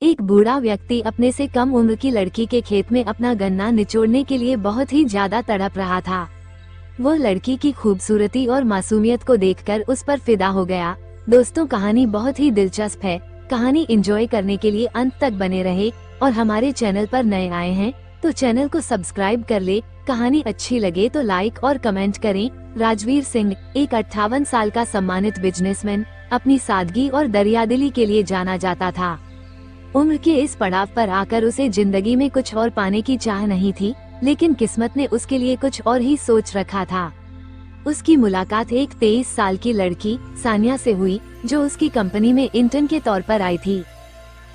एक बूढ़ा व्यक्ति अपने से कम उम्र की लड़की के खेत में अपना गन्ना निचोड़ने के लिए बहुत ही ज्यादा तड़प रहा था। वो लड़की की खूबसूरती और मासूमियत को देखकर उस पर फिदा हो गया। दोस्तों, कहानी बहुत ही दिलचस्प है। कहानी एंजॉय करने के लिए अंत तक बने रहे और हमारे चैनल पर नए आए हैं तो चैनल को सब्सक्राइब कर ले। कहानी अच्छी लगे तो लाइक और कमेंट करें। राजवीर सिंह एक 58 साल का सम्मानित बिजनेसमैन अपनी सादगी और दरियादिली के लिए जाना जाता था। उम्र के इस पड़ाव पर आकर उसे जिंदगी में कुछ और पाने की चाह नहीं थी, लेकिन किस्मत ने उसके लिए कुछ और ही सोच रखा था। उसकी मुलाकात एक 23 साल की लड़की सानिया से हुई, जो उसकी कंपनी में इंटर्न के तौर पर आई थी।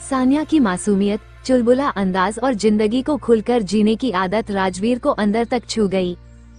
सानिया की मासूमियत, चुलबुला अंदाज और जिंदगी को खुलकर जीने की आदत राजवीर को अंदर तक छू गई।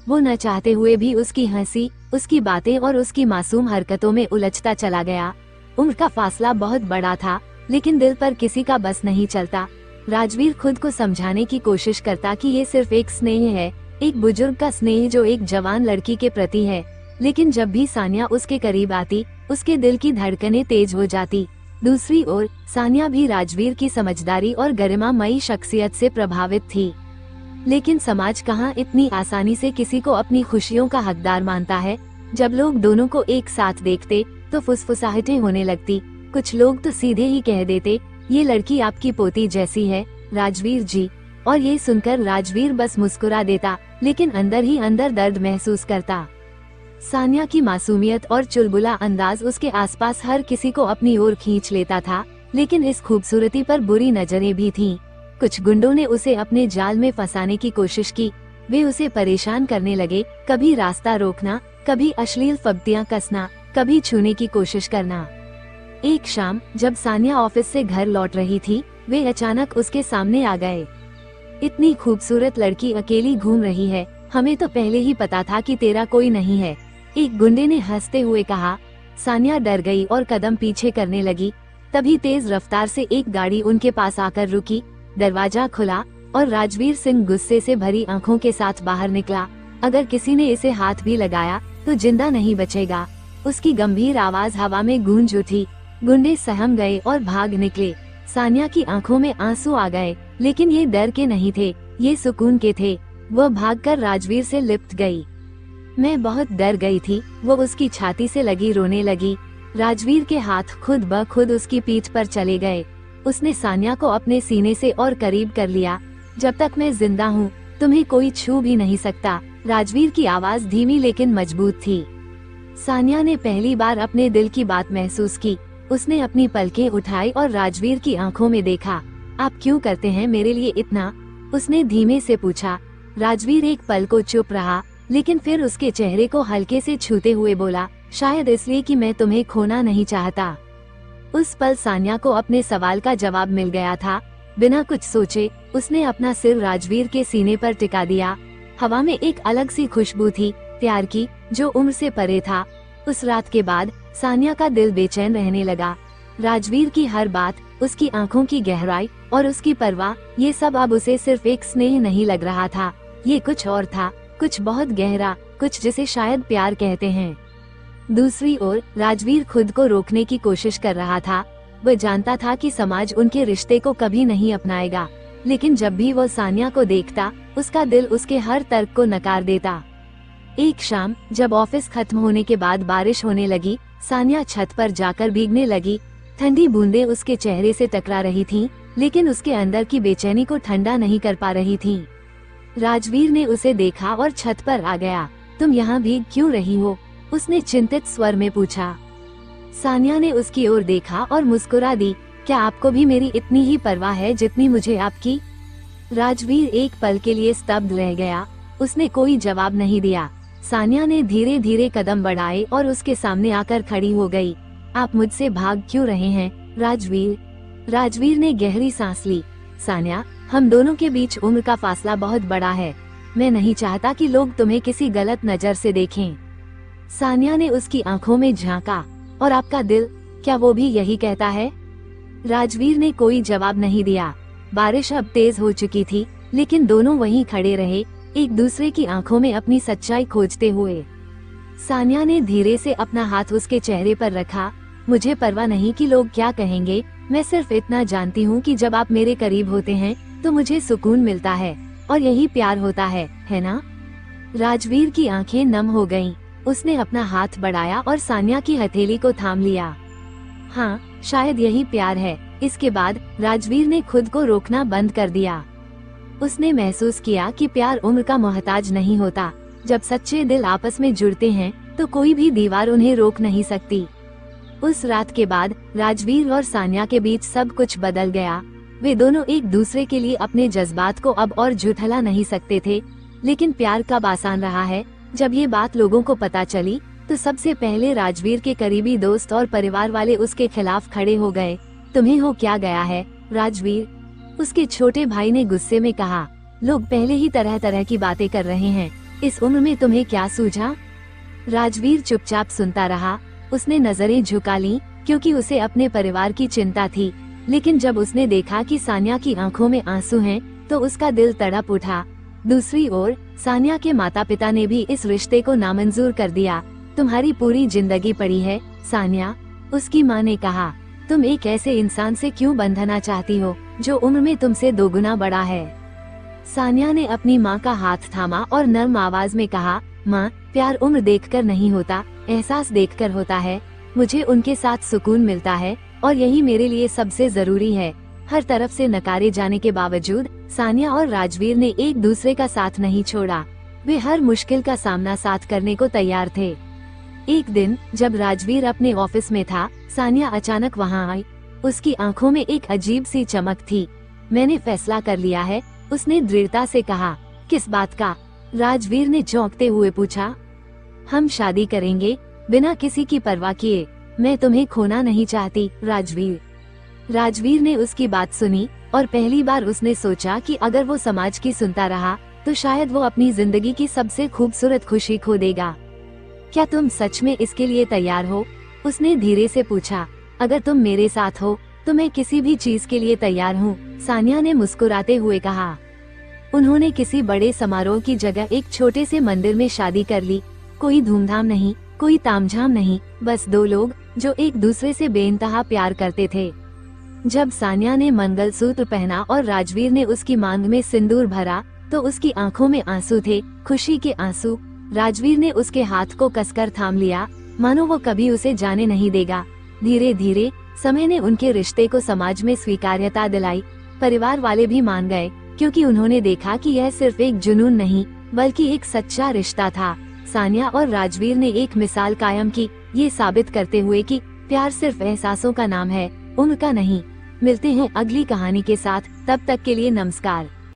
वो न चाहते हुए भी उसकी हंसी, उसकी बातें और उसकी मासूम हरकतों में उलझता चला गया। उम्र का फासला बहुत बड़ा था, लेकिन दिल पर किसी का बस नहीं चलता। राजवीर खुद को समझाने की कोशिश करता कि ये सिर्फ एक स्नेह है, एक बुजुर्ग का स्नेह जो एक जवान लड़की के प्रति है। लेकिन जब भी सानिया उसके करीब आती, उसके दिल की धड़कनें तेज हो जाती। दूसरी ओर सानिया भी राजवीर की समझदारी और गरिमामयी शख्सियत से प्रभावित थी। लेकिन समाज कहाँ इतनी आसानी से किसी को अपनी खुशियों का हकदार मानता है। जब लोग दोनों को एक साथ देखते तो फुसफुसाहटें होने लगती। कुछ लोग तो सीधे ही कह देते, ये लड़की आपकी पोती जैसी है राजवीर जी। और ये सुनकर राजवीर बस मुस्कुरा देता, लेकिन अंदर ही अंदर दर्द महसूस करता। सानिया की मासूमियत और चुलबुला अंदाज उसके आसपास हर किसी को अपनी ओर खींच लेता था, लेकिन इस खूबसूरती पर बुरी नजरें भी थीं। कुछ गुंडों ने उसे अपने जाल में फंसाने की कोशिश की। वे उसे परेशान करने लगे, कभी रास्ता रोकना, कभी अश्लील फब्तियां कसना, कभी छूने की कोशिश करना। एक शाम जब सानिया ऑफिस से घर लौट रही थी, वे अचानक उसके सामने आ गए। इतनी खूबसूरत लड़की अकेली घूम रही है, हमें तो पहले ही पता था कि तेरा कोई नहीं है, एक गुंडे ने हंसते हुए कहा। सानिया डर गई और कदम पीछे करने लगी। तभी तेज रफ्तार से एक गाड़ी उनके पास आकर रुकी। दरवाजा खुला और राजवीर सिंह गुस्से से भरी आंखों के साथ बाहर निकला। अगर किसी ने इसे हाथ भी लगाया तो जिंदा नहीं बचेगा। उसकी गंभीर आवाज हवा में गूंज उठी। गुंडे सहम गए और भाग निकले। सानिया की आंखों में आंसू आ गए, लेकिन ये डर के नहीं थे, ये सुकून के थे। वह भागकर राजवीर से लिपट गई। मैं बहुत डर गई थी, वो उसकी छाती से लगी रोने लगी। राजवीर के हाथ खुद ब खुद उसकी पीठ पर चले गए। उसने सानिया को अपने सीने से और करीब कर लिया। जब तक मैं जिंदा हूँ तुम्हें कोई छू भी नहीं सकता। राजवीर की आवाज धीमी लेकिन मजबूत थी। सानिया ने पहली बार अपने दिल की बात महसूस की। उसने अपनी पलकें उठाई और राजवीर की आंखों में देखा। आप क्यों करते हैं मेरे लिए इतना? उसने धीमे से पूछा। राजवीर एक पल को चुप रहा, लेकिन फिर उसके चेहरे को हल्के से छूते हुए बोला, शायद इसलिए कि मैं तुम्हें खोना नहीं चाहता। उस पल सानिया को अपने सवाल का जवाब मिल गया था। बिना कुछ सोचे उसने अपना सिर राजवीर के सीने पर टिका दिया। हवा में एक अलग सी खुशबू थी, प्यार की, जो उम्र से परे था। उस रात के बाद सानिया का दिल बेचैन रहने लगा। राजवीर की हर बात, उसकी आंखों की गहराई और उसकी परवाह, ये सब अब उसे सिर्फ एक स्नेह नहीं लग रहा था। ये कुछ और था, कुछ बहुत गहरा, कुछ जिसे शायद प्यार कहते हैं। दूसरी ओर राजवीर खुद को रोकने की कोशिश कर रहा था। वह जानता था कि समाज उनके रिश्ते को कभी नहीं अपनाएगा, लेकिन जब भी वो सानिया को देखता, उसका दिल उसके हर तर्क को नकार देता। एक शाम जब ऑफिस खत्म होने के बाद बारिश होने लगी, सानिया छत पर जाकर भीगने लगी। ठंडी बूंदें उसके चेहरे से टकरा रही थीं, लेकिन उसके अंदर की बेचैनी को ठंडा नहीं कर पा रही थीं। राजवीर ने उसे देखा और छत पर आ गया। तुम यहाँ भीग क्यों रही हो? उसने चिंतित स्वर में पूछा। सानिया ने उसकी ओर देखा और मुस्कुरा दी। क्या आपको भी मेरी इतनी ही परवाह है जितनी मुझे आपकी? राजवीर एक पल के लिए स्तब्ध रह गया। उसने कोई जवाब नहीं दिया। सानिया ने धीरे धीरे कदम बढ़ाए और उसके सामने आकर खड़ी हो गई। आप मुझसे भाग क्यों रहे हैं राजवीर? राजवीर ने गहरी सांस ली। सानिया, हम दोनों के बीच उम्र का फासला बहुत बड़ा है। मैं नहीं चाहता कि लोग तुम्हें किसी गलत नजर से देखें। सानिया ने उसकी आंखों में झांका। और आपका दिल, क्या वो भी यही कहता है? राजवीर ने कोई जवाब नहीं दिया। बारिश अब तेज हो चुकी थी, लेकिन दोनों वहीं खड़े रहे, एक दूसरे की आंखों में अपनी सच्चाई खोजते हुए। सानिया ने धीरे से अपना हाथ उसके चेहरे पर रखा। मुझे परवाह नहीं कि लोग क्या कहेंगे, मैं सिर्फ इतना जानती हूँ कि जब आप मेरे करीब होते हैं तो मुझे सुकून मिलता है, और यही प्यार होता है ना? राजवीर की आंखें नम हो गईं। उसने अपना हाथ बढ़ाया और सान्या की हथेली को थाम लिया। हाँ, शायद यही प्यार है। इसके बाद राजवीर ने खुद को रोकना बंद कर दिया। उसने महसूस किया कि प्यार उम्र का मोहताज नहीं होता। जब सच्चे दिल आपस में जुड़ते हैं तो कोई भी दीवार उन्हें रोक नहीं सकती। उस रात के बाद राजवीर और सान्या के बीच सब कुछ बदल गया। वे दोनों एक दूसरे के लिए अपने जज्बात को अब और झुठला नहीं सकते थे। लेकिन प्यार कब आसान रहा है? जब ये बात लोगों को पता चली तो सबसे पहले राजवीर के करीबी दोस्त और परिवार वाले उसके खिलाफ खड़े हो गए। तुम्हें हो क्या गया है राजवीर? उसके छोटे भाई ने गुस्से में कहा। लोग पहले ही तरह तरह की बातें कर रहे हैं, इस उम्र में तुम्हें क्या सूझा? राजवीर चुपचाप सुनता रहा। उसने नजरें झुका ली क्योंकि उसे अपने परिवार की चिंता थी। लेकिन जब उसने देखा कि सान्या की आंखों में आंसू हैं, तो उसका दिल तड़प उठा। दूसरी ओर सान्या के माता पिता ने भी इस रिश्ते को नामंजूर कर दिया। तुम्हारी पूरी जिंदगी पड़ी है सान्या, उसकी माँ ने कहा। तुम एक ऐसे इंसान से क्यों बंधना चाहती हो जो उम्र में तुमसे दोगुना बड़ा है? सान्या ने अपनी माँ का हाथ थामा और नर्म आवाज में कहा, माँ, प्यार उम्र देखकर नहीं होता, एहसास देखकर होता है। मुझे उनके साथ सुकून मिलता है और यही मेरे लिए सबसे जरूरी है। हर तरफ से नकारे जाने के बावजूद सान्या और राजवीर ने एक दूसरे का साथ नहीं छोड़ा। वे हर मुश्किल का सामना साथ करने को तैयार थे। एक दिन जब राजवीर अपने ऑफिस में था, सान्या अचानक वहाँ आई। उसकी आंखों में एक अजीब सी चमक थी। मैंने फैसला कर लिया है, उसने दृढ़ता से कहा। किस बात का? राजवीर ने चौंकते हुए पूछा। हम शादी करेंगे, बिना किसी की परवाह किए। मैं तुम्हें खोना नहीं चाहती राजवीर। राजवीर ने उसकी बात सुनी और पहली बार उसने सोचा कि अगर वो समाज की सुनता रहा तो शायद वो अपनी जिंदगी की सबसे खूबसूरत खुशी खो देगा। क्या तुम सच में इसके लिए तैयार हो? उसने धीरे से पूछा। अगर तुम मेरे साथ हो तो मैं किसी भी चीज के लिए तैयार हूँ, सान्या ने मुस्कुराते हुए कहा। उन्होंने किसी बड़े समारोह की जगह एक छोटे से मंदिर में शादी कर ली। कोई धूमधाम नहीं, कोई तामझाम नहीं, बस दो लोग जो एक दूसरे से बेइंतहा प्यार करते थे। जब सान्या ने मंगलसूत्र पहना और राजवीर ने उसकी मांग में सिंदूर भरा तो उसकी आंखों में आंसू थे, खुशी के आंसू। राजवीर ने उसके हाथ को कसकर थाम लिया, मानो वो कभी उसे जाने नहीं देगा। धीरे धीरे समय ने उनके रिश्ते को समाज में स्वीकार्यता दिलाई। परिवार वाले भी मान गए क्योंकि उन्होंने देखा कि यह सिर्फ एक जुनून नहीं बल्कि एक सच्चा रिश्ता था। सान्या और राजवीर ने एक मिसाल कायम की, ये साबित करते हुए कि प्यार सिर्फ एहसासों का नाम है, उम्र का नहीं। मिलते हैं अगली कहानी के साथ, तब तक के लिए नमस्कार।